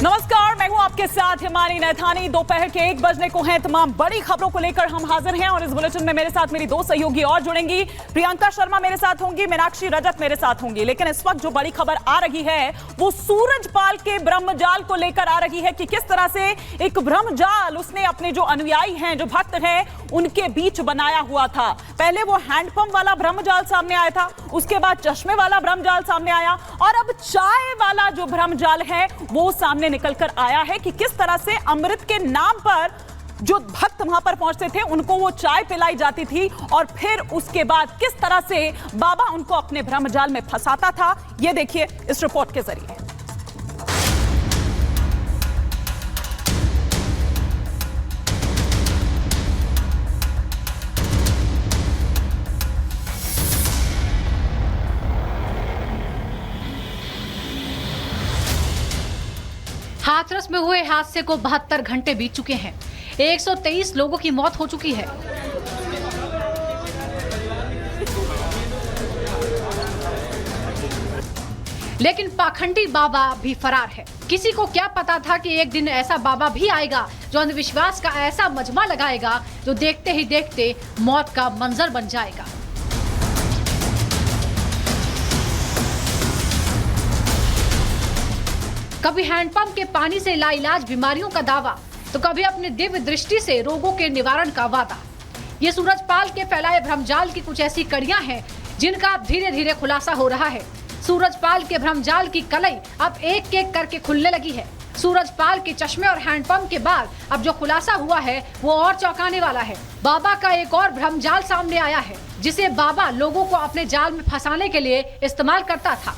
नमस्कार, मैं हूं आपके साथ हिमानी नैथानी। दोपहर के 1 बजने को हैं। तमाम बड़ी खबरों को लेकर हम हाजिर हैं और इस बुलेटिन में मेरे साथ मेरी दो सहयोगी और जुड़ेंगी। प्रियंका शर्मा मेरे साथ होंगी, मीनाक्षी रजक मेरे साथ होंगी। लेकिन इस वक्त जो बड़ी खबर आ रही है वो सूरजपाल के ब्रह्मजाल को लेकर आ रही है कि किस तरह से एक ब्रह्मजाल उसने अपने जो अनुयायी हैं, जो भक्त हैं, उनके बीच बनाया हुआ था। पहले वो हैंडपंप वाला ब्रह्मजाल सामने आया था, उसके बाद चश्मे वाला ब्रह्मजाल सामने आया और अब चाय वाला जो ब्रह्मजाल है वो सामने निकलकर आया है कि किस तरह से अमृत के नाम पर जो भक्त वहां पर पहुंचते थे उनको वो चाय पिलाई जाती थी और फिर उसके बाद किस तरह से बाबा उनको अपने ब्रह्मजाल में फंसाता था। ये देखिए इस रिपोर्ट के जरिए। हाथरस में हुए हादसे को 72 घंटे बीत चुके हैं। 123 लोगों की मौत हो चुकी है। लेकिन पाखंडी बाबा भी फरार है। किसी को क्या पता था कि एक दिन ऐसा बाबा भी आएगा जो अंधविश्वास का ऐसा मजमा लगाएगा जो देखते ही देखते मौत का मंजर बन जाएगा। कभी हैंडपंप के पानी से लाइलाज बीमारियों का दावा, तो कभी अपने दिव्य दृष्टि से रोगों के निवारण का वादा। ये सूरजपाल के फैलाए भ्रमजाल की कुछ ऐसी कड़ियां हैं जिनका धीरे धीरे खुलासा हो रहा है। सूरजपाल के भ्रमजाल की कलई अब एक एक करके खुलने लगी है। सूरजपाल के चश्मे और हैंडपंप के बाद अब जो खुलासा हुआ है वो और चौंकाने वाला है। बाबा का एक और भ्रमजाल सामने आया है जिसे बाबा लोगों को अपने जाल में फंसाने के लिए इस्तेमाल करता था।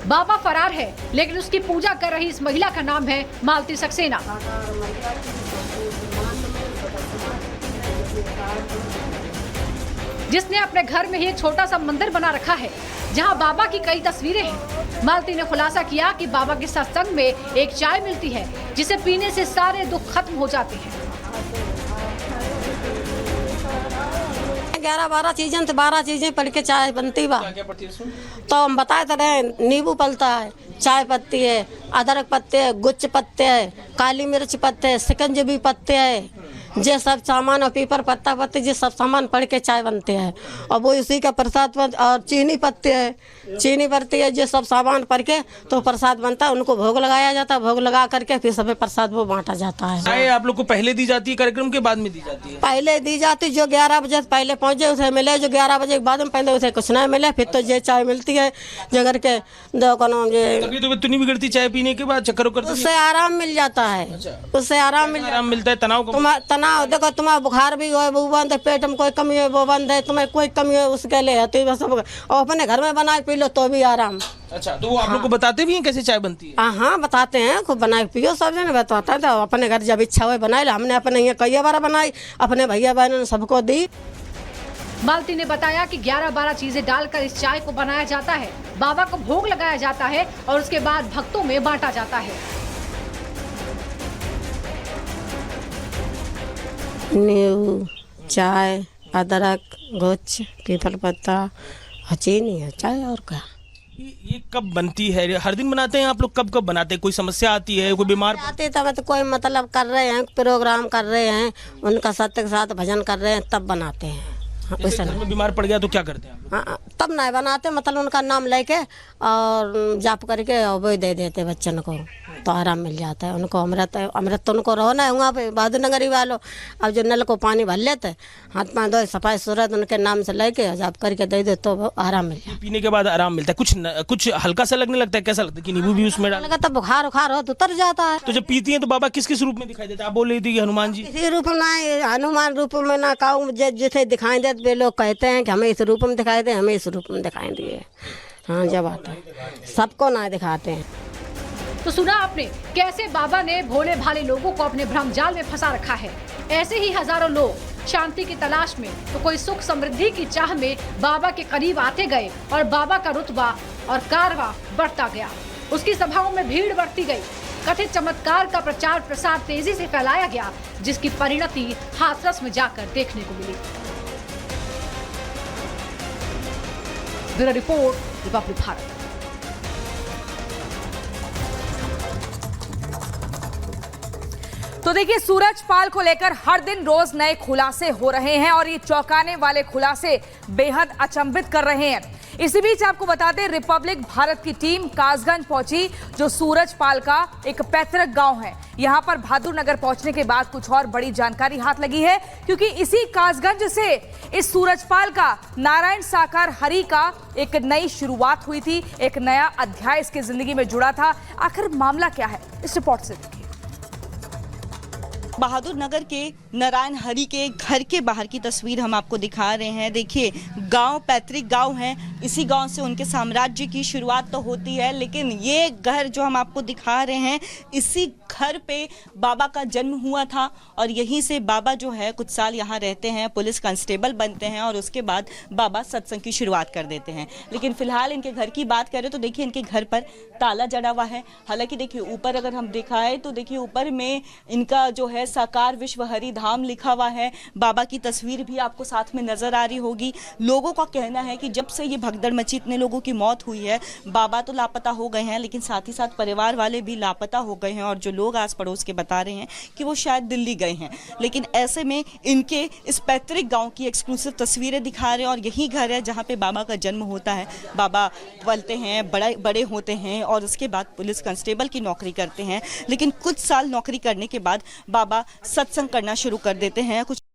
बाबा फरार है, लेकिन उसकी पूजा कर रही इस महिला का नाम है मालती सक्सेना। जिसने अपने घर में ही एक छोटा सा मंदिर बना रखा है जहां बाबा की कई तस्वीरें हैं। मालती ने खुलासा किया कि बाबा के सत्संग में एक चाय मिलती है जिसे पीने से सारे दुख खत्म हो जाते हैं। 11-12 चीजें तो 12 चीजें पड़ के चाय बनती बा। तो हम बताए तो रहे, नींबू पलता है, चाय पत्ती है, अदरक पत्ते है, गुच्च पत्ते है, काली मिर्च पत्ते है, शिकंजबी पत्ते है, ये सब सामान और पीपर पत्ता पत्ते ये सब सामान पड़ के चाय बनते हैं। और वो इसी का प्रसाद और चीनी पत्ते है, चीनी पड़ती है, ये सब सामान पड़ के तो प्रसाद बनता है। उनको भोग लगाया जाता है, भोग लगा करके फिर सब प्रसाद वो बांटा जाता है। चाय आप लोग को पहले दी जाती है कार्यक्रम के बाद में दी जाती है? पहले दी जाती, जो 11 बजे पहले पहुंचे उसे मिले, जो 11 बजे के बाद में पहले उसे कुछ नहीं मिले, फिर तो ये चाय मिलती है। जो करके तबीयत तो नहीं बिगड़ती चाय पीने के बाद? चक्कर उक्कर उससे आराम मिल जाता है। उससे आराम मिलता है, तनाव तनाव देखो, तुम्हारा बुखार भी हो वो बंद है, पेट में कोई कमी है वो बंद है, तुम्हें कोई कमी है उसके लिए तो सब, और अपने घर में बना के पी लो तो भी आराम। अच्छा, तो वो आप लोग को बताते भी हैं कैसे चाय बनती है? हाँ बताते हैं, खूब बना के पियो, सब जने बताता है। तो अपने घर जब इच्छा हुई बनाई, हमने अपने यहाँ कई बार बनाई, अपने भैया बहनों ने सबको दी। मालती ने बताया कि 11-12 चीजें डालकर इस चाय को बनाया जाता है, बाबा को भोग लगाया जाता है और उसके बाद भक्तों में बांटा जाता है। नींबू, चाय, अदरक, गुच्छ, पीपल पत्ता, चीनी है, चाय और क्या। ये कब बनती है? हर दिन बनाते हैं आप लोग? कब कब बनाते हैं? कोई समस्या आती है, कोई बीमार आते तब तो कोई मतलब कर रहे हैं, प्रोग्राम कर रहे हैं, उनका सत्य के साथ भजन कर रहे हैं तब बनाते हैं। घर में बीमार पड़ गया तो क्या करते हैं आप लोग? हाँ, तब नहीं बनाते, मतलब उनका नाम लेके और जाप करके और वो दे देते बच्चन को तो आराम मिल जाता है उनको। अमृत तो उनको रहो ना वहाँ पे बहादुर नगरी वालों। अब जो नल को पानी भर लेते, हाथ पाँव धो सफाई सूरत उनके नाम से लेके जाप करके दे दे तो आराम मिल जाता है। पीने के बाद आराम मिलता है? कुछ हल्का सा लगने लगता है? कैसा लगता है कि नींबू भी उसमें डाल? लगता है बुखार उखार हो तो उतर जाता है। तो जब पीती हैं तो बाबा किस किस रूप में दिखाई देते हैं? आप बोल रही थी कि हनुमान जी। इसी रूप में, हनुमान रूप में ना कहूँ, जिसे दिखाई देते वे लोग कहते हैं कि हमें इस रूप में दिखाई दे, हमें इस रूप में दिखाई दिए। हाँ, जब आता है सबको ना दिखाते हैं। तो सुना आपने कैसे बाबा ने भोले भाले लोगों को अपने भ्रमजाल में फंसा रखा है। ऐसे ही हजारों लोग शांति की तलाश में तो कोई सुख समृद्धि की चाह में बाबा के करीब आते गए और बाबा का रुतबा और कारवा बढ़ता गया। उसकी सभाओं में भीड़ बढ़ती गई। कथित चमत्कार का प्रचार प्रसार तेजी से फैलाया गया, जिसकी परिणति हाथरस में जाकर देखने को मिली। Bureau report, republic Bharat. तो देखिए, सूरजपाल को लेकर हर दिन रोज नए खुलासे हो रहे हैं और ये चौंकाने वाले खुलासे बेहद अचंभित कर रहे हैं। इसी बीच आपको बता दें, रिपब्लिक भारत की टीम कासगंज पहुंची, जो सूरजपाल का एक पैतृक गांव है। यहां पर बहादुर नगर पहुंचने के बाद कुछ और बड़ी जानकारी हाथ लगी है, क्योंकि इसी कासगंज से इस सूरजपाल का नारायण साकार हरि का एक नई शुरुआत हुई थी, एक नया अध्याय इसकी जिंदगी में जुड़ा था। आखिर मामला क्या है, इस रिपोर्ट से देखिए। बहादुर नगर के नारायण हरि के घर के बाहर की तस्वीर हम आपको दिखा रहे हैं। देखिए, गांव पैतृक गांव है, इसी गांव से उनके साम्राज्य की शुरुआत तो होती है, लेकिन ये घर जो हम आपको दिखा रहे हैं, इसी घर पे बाबा का जन्म हुआ था और यहीं से बाबा जो है कुछ साल यहाँ रहते हैं, पुलिस कांस्टेबल बनते हैं और उसके बाद बाबा सत्संग की शुरुआत कर देते हैं। लेकिन फिलहाल इनके घर की बात करें तो देखिए, इनके घर पर ताला जड़ा हुआ है। हालांकि देखिए, ऊपर अगर हम दिखाएं तो देखिए, ऊपर में इनका जो है साकार विश्व हरि धाम लिखा हुआ है। बाबा की तस्वीर भी आपको साथ में नजर आ रही होगी। लोगों का कहना है कि जब से ये भगदड़ मची, इतने लोगों की मौत हुई है, बाबा तो लापता हो गए हैं, लेकिन साथ ही साथ परिवार वाले भी लापता हो गए हैं और जो लोग आस पड़ोस के बता रहे हैं कि वो शायद दिल्ली गए हैं। लेकिन ऐसे में इनके इस पैतृक गांव की एक्सक्लूसिव तस्वीरें दिखा रहे हैं और यही घर है जहां पे बाबा का जन्म होता है। बाबा पलते हैं, बड़े होते हैं और उसके बाद पुलिस कांस्टेबल की नौकरी करते हैं। लेकिन कुछ साल नौकरी करने के बाद बाबा सत्संग करना शुरू कर देते हैं। कुछ